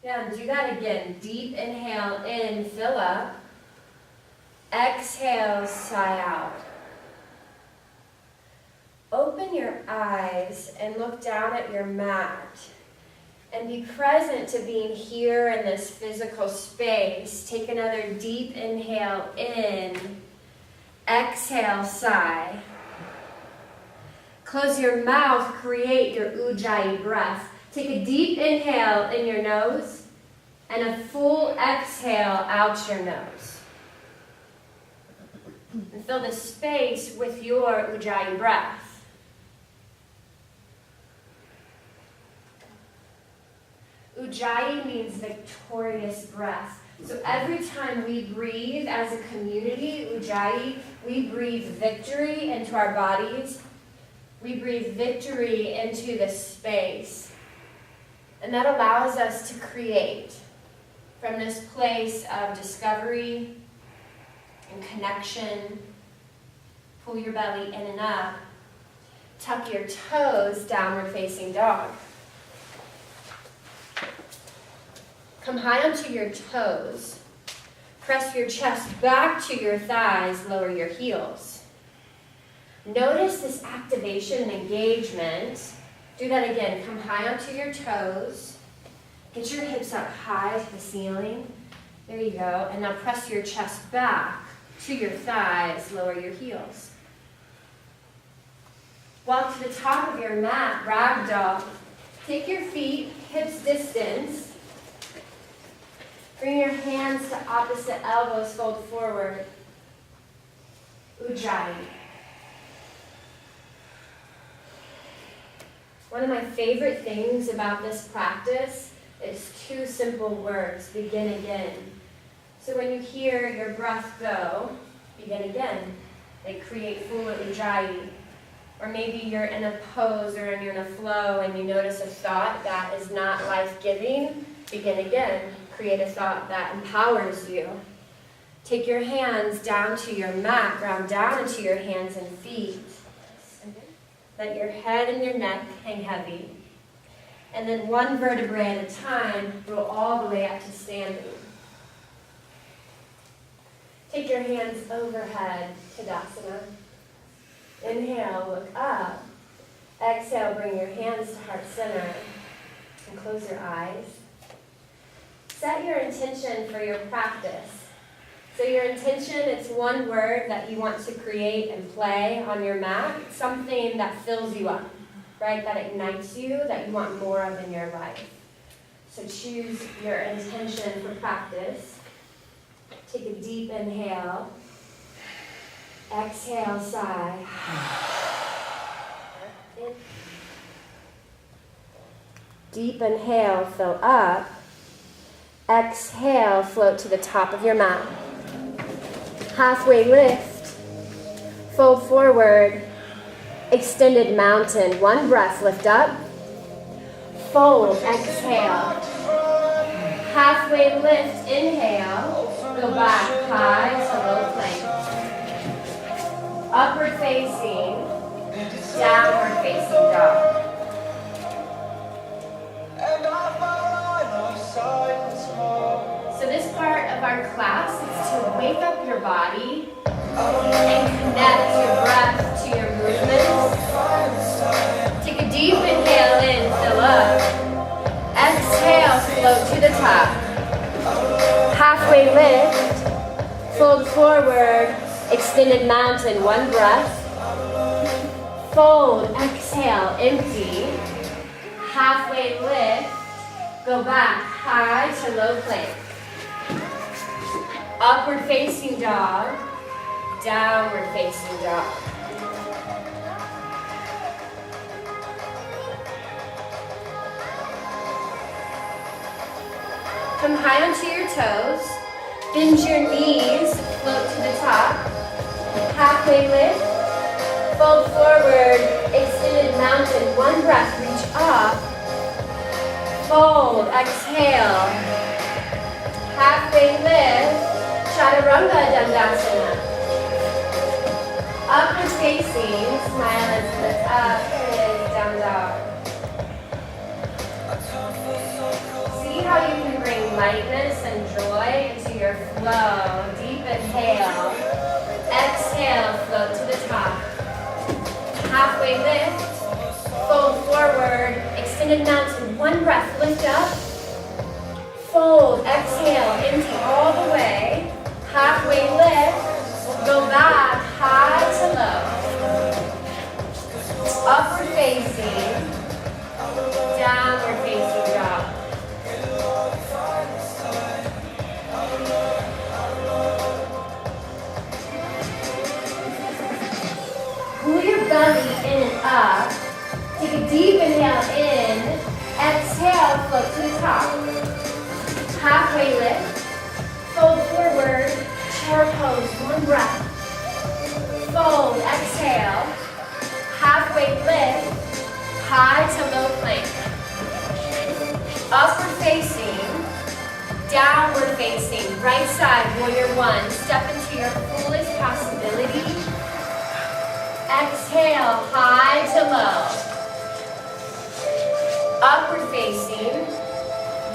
Yeah, do that again. Deep inhale in, fill up. Exhale, sigh out. Open your eyes and look down at your mat. And be present to being here in this physical space. Take another deep inhale in. Exhale, sigh. Close your mouth, create your Ujjayi breath. Take a deep inhale in your nose and a full exhale out your nose. And fill the space with your Ujjayi breath. Ujjayi means victorious breath. So every time we breathe as a community, Ujjayi, we breathe victory into our bodies. We breathe victory into this space. And that allows us to create from this place of discovery and connection. Pull your belly in and up. Tuck your toes, downward facing dog. Come high onto your toes. Press your chest back to your thighs, lower your heels. Notice this activation and engagement. Do that again. Come high onto your toes. Get your hips up high to the ceiling. There you go. And now press your chest back to your thighs, lower your heels. Walk to the top of your mat, ragdoll. Take your feet, hips distance. Bring your hands to opposite elbows, fold forward. Ujjayi. One of my favorite things about this practice is two simple words, begin again. So when you hear your breath go, begin again. They create full Ujjayi. Or maybe you're in a pose or you're in a flow and you notice a thought that is not life-giving, begin again. Create a thought that empowers you. Take your hands down to your mat, ground down into your hands and feet. Let your head and your neck hang heavy. And then one vertebrae at a time, roll all the way up to standing. Take your hands overhead, Tadasana. Inhale, look up. Exhale, bring your hands to heart center. And close your eyes. Set your intention for your practice. So your intention, it's one word that you want to create and play on your mat, something that fills you up, right? That ignites you, that you want more of in your life. So choose your intention for practice. Take a deep inhale. Exhale, sigh. Deep inhale, fill up. Exhale, float to the top of your mat. Halfway lift, fold forward, extended mountain. One breath, lift up, fold, exhale. Halfway lift, inhale, go back, high to low plank. Upward facing, downward facing dog. So this part of our class is to wake up your body and connect your breath to your movements. Take a deep inhale in, fill up. Exhale, float to the top. Halfway lift, fold forward, extended mountain, one breath. Fold, exhale, empty. Halfway lift, go back, high to low plank. Upward facing dog, downward facing dog. Come high onto your toes, bend your knees, float to the top. Halfway lift, fold forward, extended mountain, one breath, reach up. Fold, exhale. Halfway lift. Chaturanga Dandasana. Upward facing, smile as lift up, here it is, down dog. See how you can Extended mountain. One breath. Lift up. Fold. Exhale. Empty all the way. Halfway lift. Go back. High to low. Upward facing. Downward facing dog. Pull your belly in and up. Take a deep inhale in. Exhale, float to the top. Halfway lift. Fold forward. Chair pose. One breath. Fold. Exhale. Halfway lift. High to low plank. Upward facing. Downward facing. Right side, warrior one. Step into your fullest possibility. Exhale, high to low. Upward facing,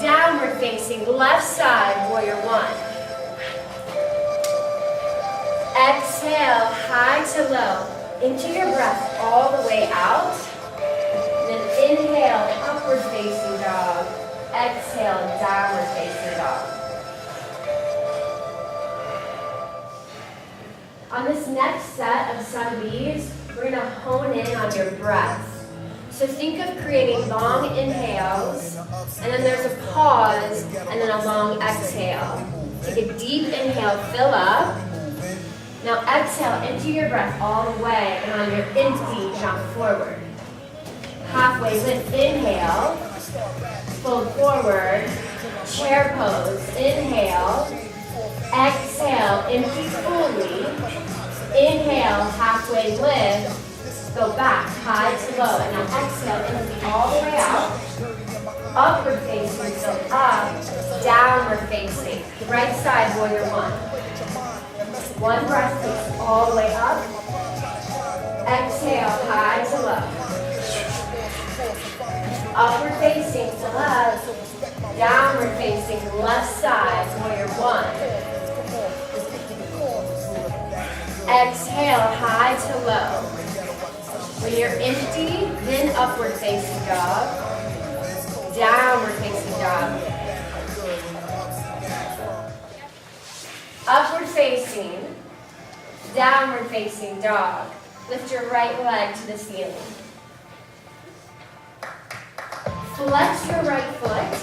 downward facing, left side, warrior one. Exhale, high to low. Into your breath all the way out. And then inhale, upward facing dog. Exhale, downward facing dog. On this next set of some Bs, we're going to hone in on your breath. So think of creating long inhales, and then there's a pause, and then a long exhale. Take a deep inhale, fill up. Now exhale into your breath all the way, and on your empty, jump forward. Halfway lift, inhale, fold forward, chair pose, inhale, exhale, empty fully, inhale, halfway lift, go back, high to low, and now exhale, empty all the way out, upward facing, so up, downward facing, right side, warrior one. One breath takes all the way up, exhale, high to low, upward facing, to left, downward facing, left side, warrior one. Exhale, high to low. When you're empty, then upward facing dog. Downward facing dog. Upward facing. Downward facing dog. Lift your right leg to the ceiling. Flex your right foot.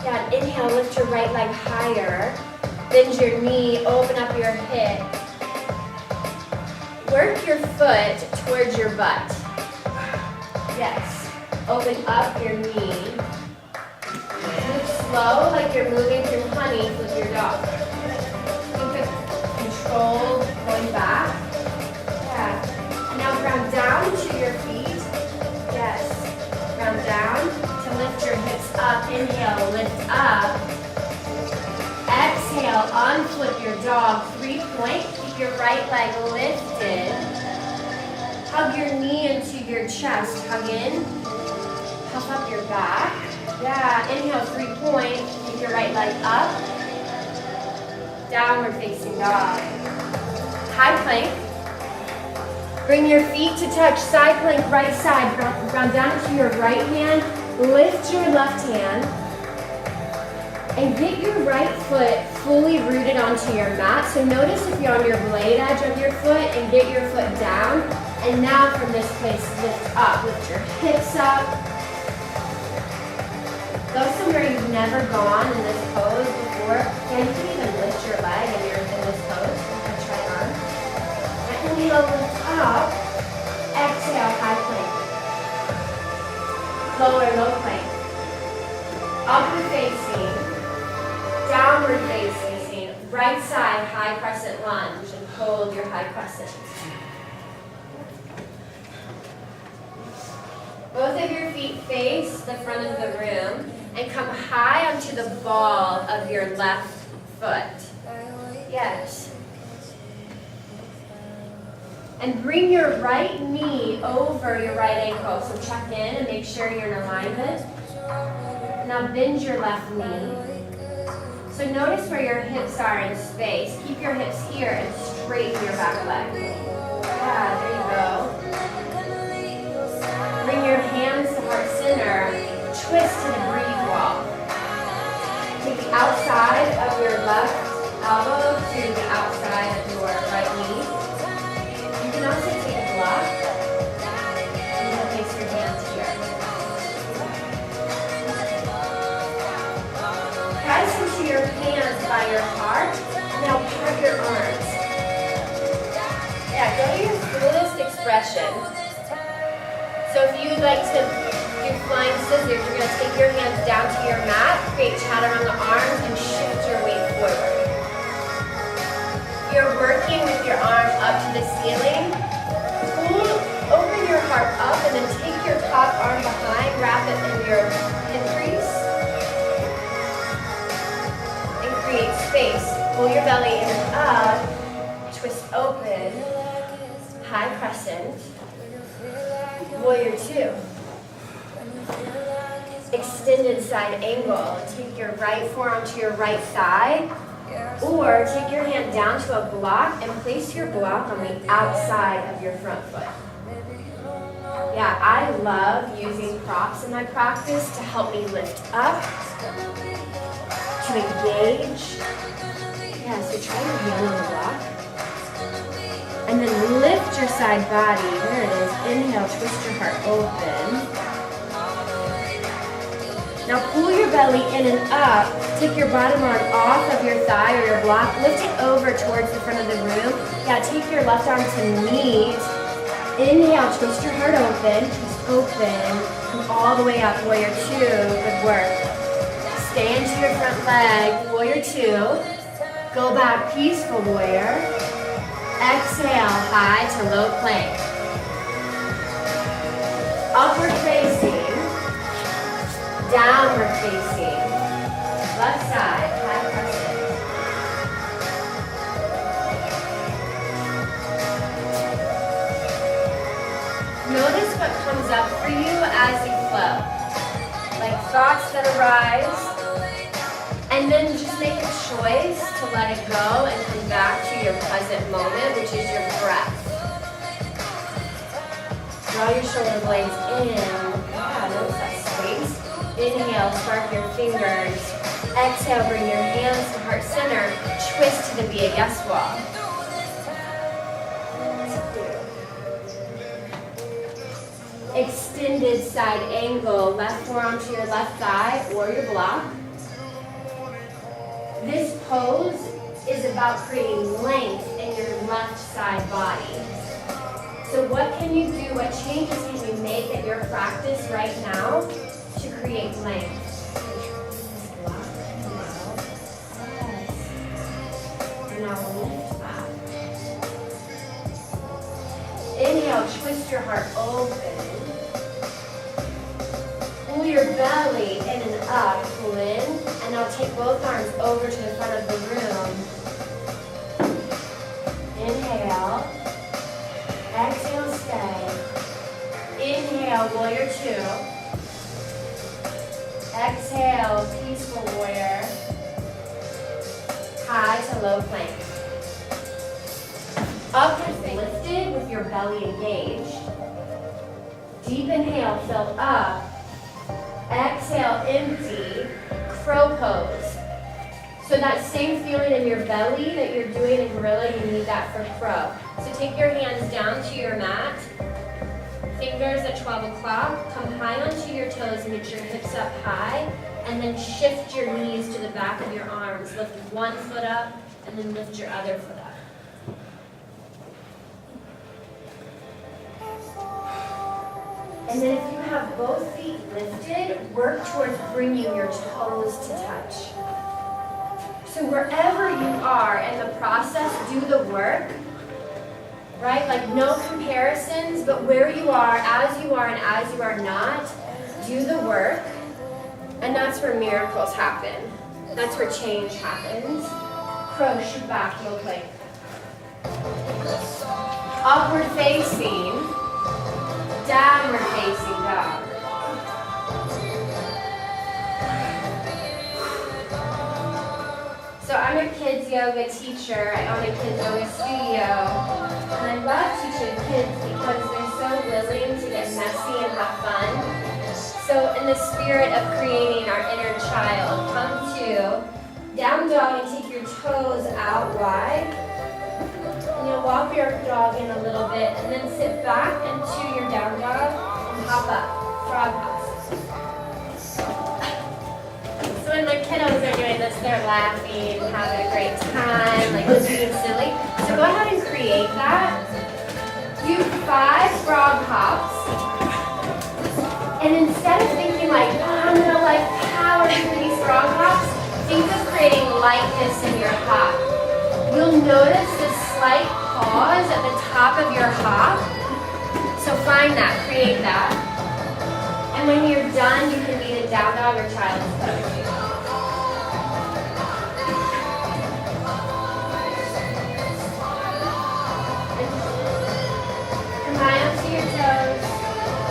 Yeah, inhale, lift your right leg higher. Bend your knee, open up your hip. Work your foot towards your butt. Yes. Open up your knee. Move slow like you're moving through honey with your dog. Think of controlled going back. Yeah. Now ground down to your feet. Yes. Ground down to lift your hips up. Inhale, lift up. Exhale, unflip your dog. 3-point. Keep your right leg lifted. Hug your knee into your chest. Hug in. Puff up your back. Yeah, inhale, 3-point. Keep your right leg up. Downward facing dog. High plank. Bring your feet to touch. Side plank, right side. Ground down into your right hand. Lift your left hand. And get your right foot fully rooted onto your mat. So notice if you're on your blade edge of your foot and get your foot down. And now from this place, lift up. Lift your hips up. Go somewhere you've never gone in this pose before. Yeah, you can even lift your leg if you're in this pose. I'll try on. And inhale, lift up. Exhale, high plank. Lower, low plank. Upward facing. Downward facing, right side, high crescent lunge, and hold your high crescent. Both of your feet face the front of the room and come high onto the ball of your left foot. Yes. And bring your right knee over your right ankle. So check in and make sure you're in alignment. Now bend your left knee. So notice where your hips are in space. Keep your hips here and straighten your back leg. Yeah, there you go. Bring your hands to heart center. So if you'd like to do flying scissors, you're going to take your hands down to your mat, create chatter on the arms, and shift your weight forward. You're working with your arm up to the ceiling. Open your heart up and then take your top arm behind, wrap it in your hip crease, and create space. Pull your belly in and up, twist open, high crescent, warrior two. Extended side angle. Take your right forearm to your right thigh, or take your hand down to a block and place your block on the outside of your front foot. Yeah, I love using props in my practice to help me lift up, to engage. Yeah, so try your hand on the block. And then lift your side body. There it is. Inhale, twist your heart open. Now pull your belly in and up. Take your bottom arm off of your thigh or your block. Lift it over towards the front of the room. Yeah, take your left arm to meet. Inhale, twist your heart open. Twist open. Come all the way up. Warrior two. Good work. Stay into your front leg. Warrior two. Go back, peaceful warrior. Exhale, high to low plank. Upward facing. Downward facing. Left side, high crescent. Notice what comes up for you as you flow. Like thoughts that arise. And then just make a choice to let it go and come back to your present moment, which is your breath. Draw your shoulder blades in. Yeah, notice that space. Inhale, spark your fingers. Exhale, bring your hands to heart center. Twist to the be a yes wall. Extended side angle. Left forearm to your left thigh or your block. This pose is about creating length in your left side body. So what can you do, what changes can you make at your practice right now to create length? Now lift back. Inhale, twist your heart open. Pull your belly in and up, pull in, and now take both arms over to the front of the room. Inhale. Exhale, stay. Inhale, warrior two. Exhale, peaceful warrior. High to low plank. Upward thing, lifted with your belly engaged. Deep inhale, fill up. Exhale, empty, crow pose. So that same feeling in your belly that you're doing in gorilla, you need that for crow. So take your hands down to your mat, fingers at 12 o'clock, come high onto your toes and get your hips up high, and then shift your knees to the back of your arms. Lift one foot up, and then lift your other foot up. And then if you have both feet lifted, work towards bringing your toes to touch. So wherever you are in the process, do the work, right? Like no comparisons, but where you are and as you are not, do the work. And that's where miracles happen. That's where change happens. Crow, shoot back, low plank. Upward facing. Downward facing dog. So I'm a kids yoga teacher. I own a kids yoga studio. And I love teaching kids because they're so willing to get messy and have fun. So in the spirit of creating our inner child, come to down dog and take your toes out wide. And you'll walk your dog in a little bit and then sit back into your down dog and hop up, frog hops. So when my kiddos are doing this, they're laughing, having a great time, like just being silly. So go ahead and create that. Do 5 frog hops. lightness in your hop. You'll notice this slight pause at the top of your hop. So find that, create that. And when you're done, you can meet in down dog or child's pose. Come high up to your toes,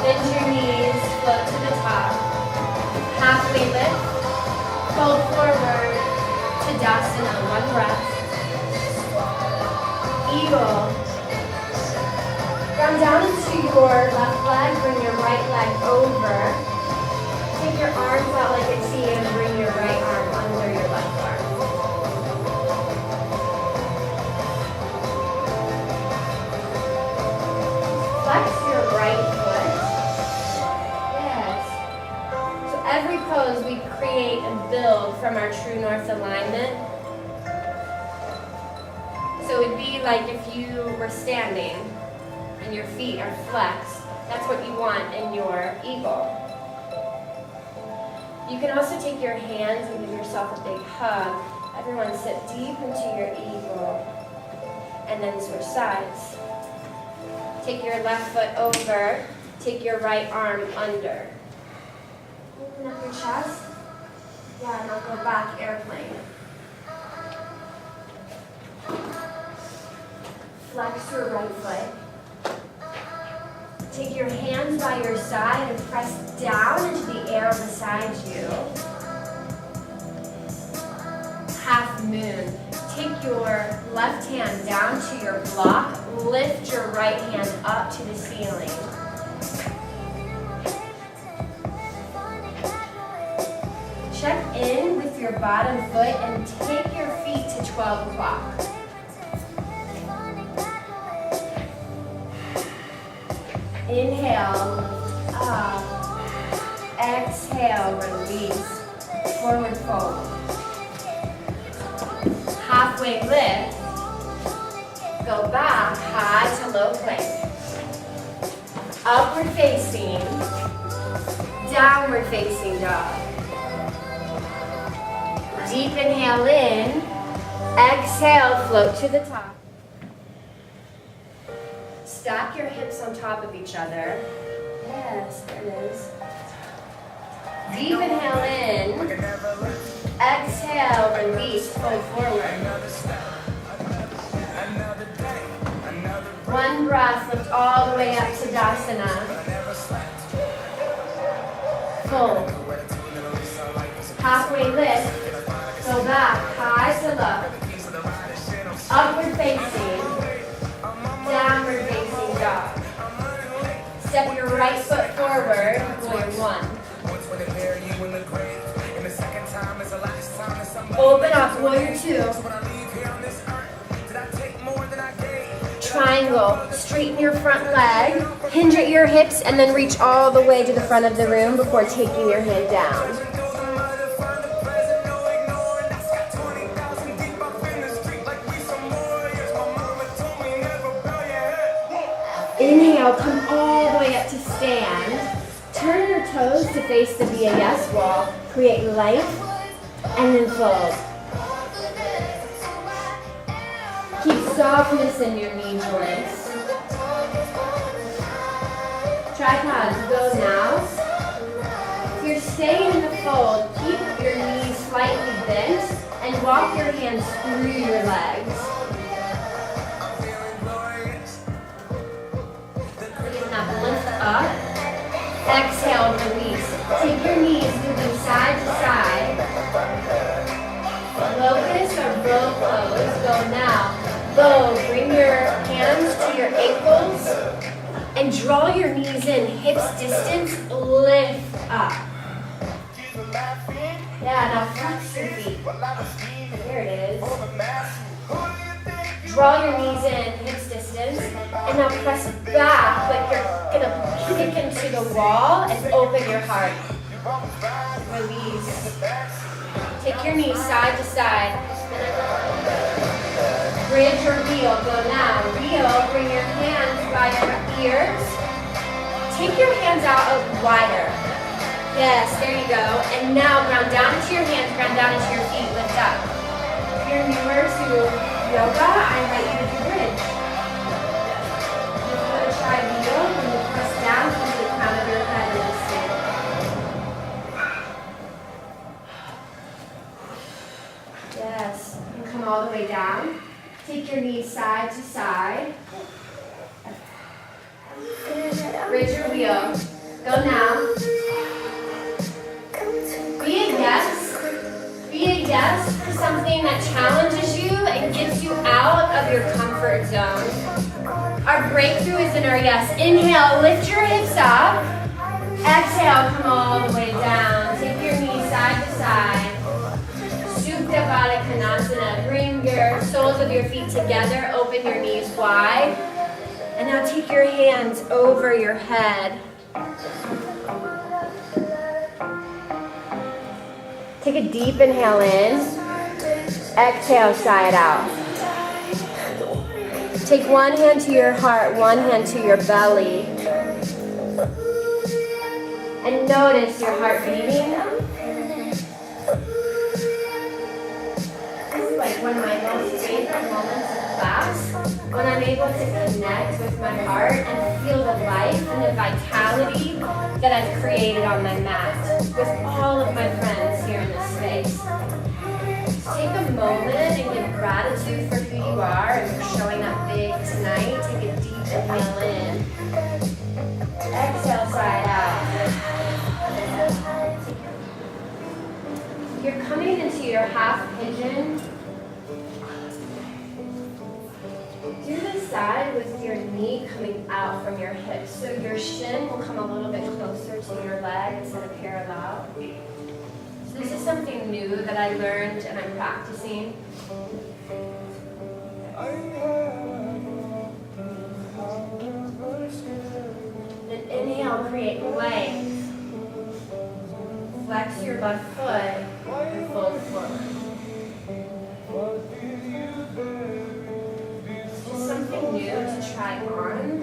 bend your knees, float to the top. Halfway lift, fold forward, Tadasana, one breath. Eagle. Ground down into your left leg, bring your right leg over. Take your arms out like a T and bring your right arm under your left arm. Flex your right foot. Yes. So every pose we create and build from our true north alignment. So it would be like if you were standing and your feet are flexed. That's what you want in your eagle. You can also take your hands and give yourself a big hug. Everyone sit deep into your eagle and then switch sides. Take your left foot over, take your right arm under. Open up your chest. Yeah, and I'll go back, airplane. Flex your right foot. Take your hands by your side and press down into the air beside you. Half moon. Take your left hand down to your block. Lift your right hand up to the ceiling. Check in with your bottom foot and take your feet to 12 o'clock. Inhale, lift up. Exhale, release. Forward fold. Halfway lift. Go back, high to low plank. Upward facing. Downward facing dog. Deep inhale in. Exhale, float to the top. Stack your hips on top of each other. Yes, there it is. Deep inhale in. Exhale, release, fold forward. One breath, lift all the way up to Tadasana. Fold. Halfway lift, go back, high to low. Upward facing, downward facing dog. Step your right foot forward, warrior one. Open up, warrior two. Triangle, straighten your front leg, hinge at your hips, and then reach all the way to the front of the room before taking your hand down. Inhale, come all the way up to stand. Turn your toes to face the VAS wall. Create life, and then fold. Keep softness in your knee joints. Tripods, go now. If you're staying in the fold, keep your knees slightly bent and walk your hands through your legs. Lift up, exhale, release. Take your knees moving side to side. Locust or bow pose, go now. Bow, bring your hands to your ankles and draw your knees in, hips distance, lift up. Yeah, now flex your feet. There it is. Draw your knees in, hips distance, and now press back like you're gonna kick into the wall and open your heart. Release. Take your knees side to side. Bridge or wheel, go now. Wheel, bring your hands by your ears. Take your hands out wider. Yes, there you go. And now ground down into your hands, ground down into your feet, lift up. you're newer to yoga, I invite you to do bridge. You put a tri-wheel, and you press down to the crown of your head and just stand. Yes, and come all the way down. Take your knees side to side. Bridge your wheel. Go now. Be a yes for something that challenges you and gets you out of your comfort zone. Our breakthrough is in our yes. Inhale, lift your hips up. Exhale, come all the way down. Take your knees side to side. Supta Baddha Konasana. Bring your soles of your feet together. Open your knees wide. And now take your hands over your head. Take a deep inhale in. Exhale, sigh it out. Take one hand to your heart, one hand to your belly. And notice your heart beating. This is like one of my most favorite moments in class, when I'm able to connect with my heart and feel the life and the vitality that I've created on my mat with all of my friends here in this space. Take a moment and give gratitude for who you are and for showing up big tonight. Take a deep inhale in. Exhale, sigh it out. You're coming into your half pigeon. Do the side with your knee coming out from your hips. So your shin will come a little bit closer to your leg instead of parallel. So this is something new that I learned and I'm practicing. Then inhale, create length. Flex your left foot and fold forward. Something new to try on,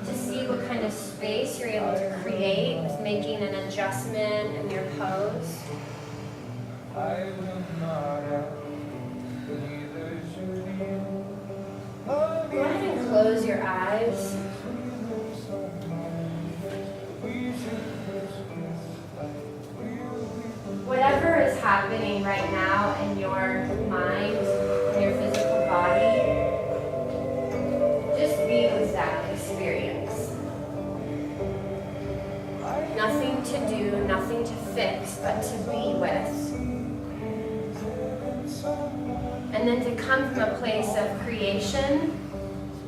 to see what kind of space you're able to create with making an adjustment in your pose. Go ahead and close your eyes. Whatever is happening right now in your mind, in your physical body, just be with that experience. Nothing to do, nothing to fix, but to be with. And then to come from a place of creation,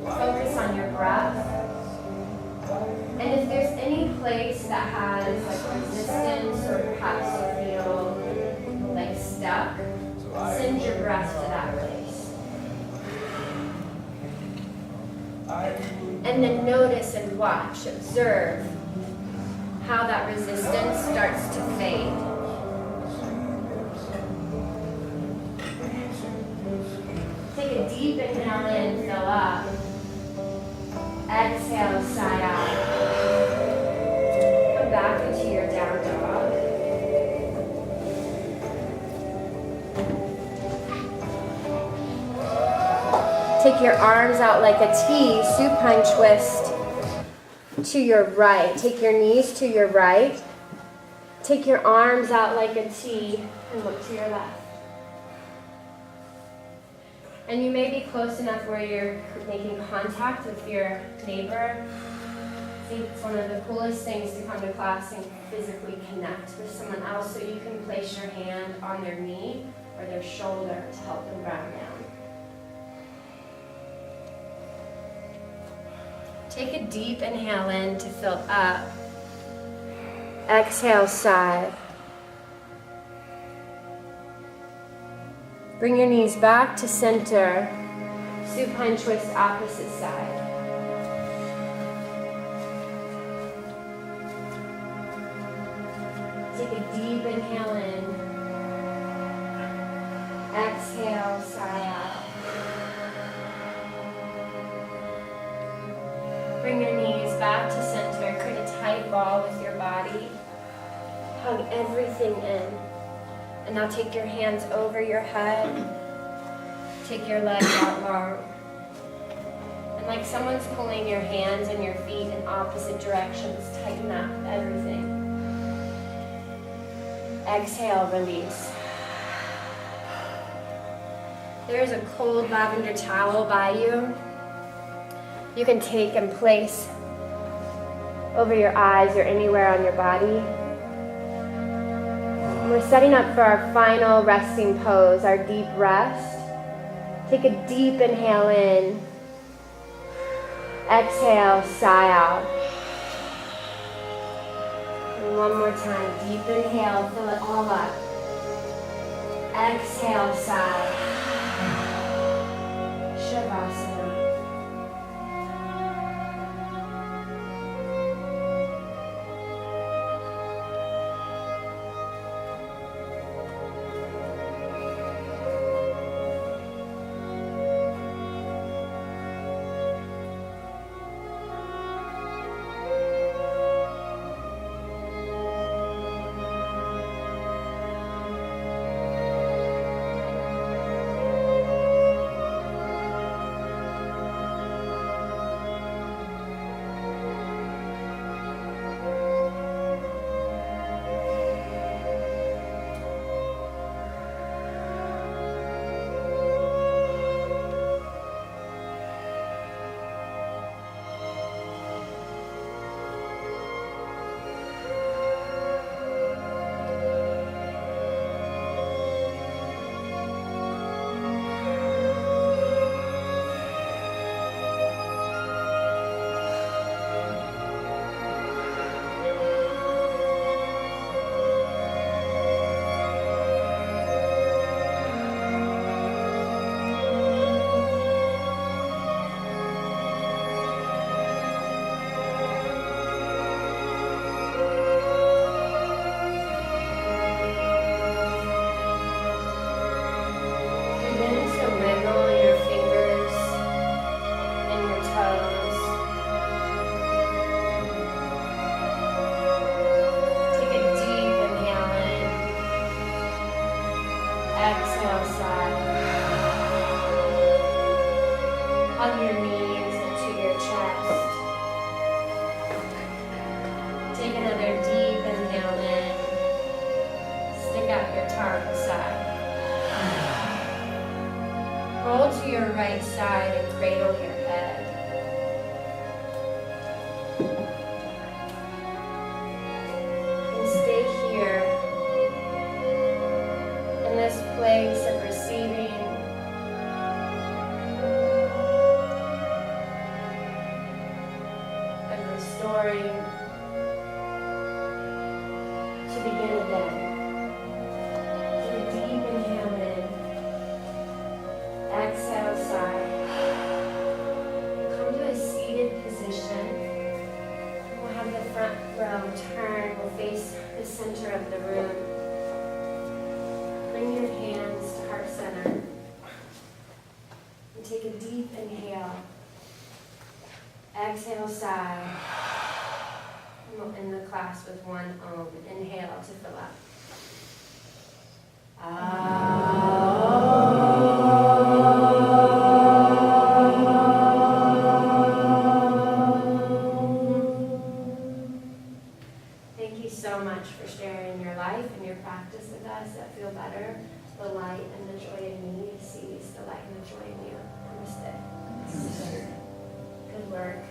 focus on your breath. And if there's any place that has like resistance or perhaps you feel like stuck, send your breath to that place. And then notice and watch, observe how that resistance starts to fade. Take a deep inhale in, fill up. Exhale, sigh out. Come back into your down dog. Take your arms out like a T, supine twist to your right. Take your knees to your right. Take your arms out like a T and look to your left. And you may be close enough where you're making contact with your neighbor. I think it's one of the coolest things to come to class and physically connect with someone else, so you can place your hand on their knee or their shoulder to help them ground down. Take a deep inhale in to fill up. Exhale, sigh. Bring your knees back to center. Supine twist opposite side. Take a deep inhale in. Exhale, sigh out. Bring your knees back to center. Create a tight ball with your body. Hug everything in. And now take your hands over your head. Take your legs out long. And like someone's pulling your hands and your feet in opposite directions, tighten up everything. Exhale, release. There's a cold lavender towel by you. You can take and place over your eyes or anywhere on your body. And we're setting up for our final resting pose, our deep rest. Take a deep inhale in. Exhale, sigh out. And one more time, deep inhale, fill it all up. Exhale, sigh. Shavasana. Roll to your right side and cradle your head. And stay here in this place of receiving. Of restoring. To begin again. Take a deep inhale in. Exhale, sigh. Come to a seated position. We'll have the front row turn. We'll face the center of the room. Bring your hands to heart center. And take a deep inhale. Exhale, sigh. And we'll end the class with one Om. Inhale to fill up. Thank you so much for sharing your life and your practice with us. That feel better. The light and the joy in me sees the light and the joy in you. Namaste. Good work.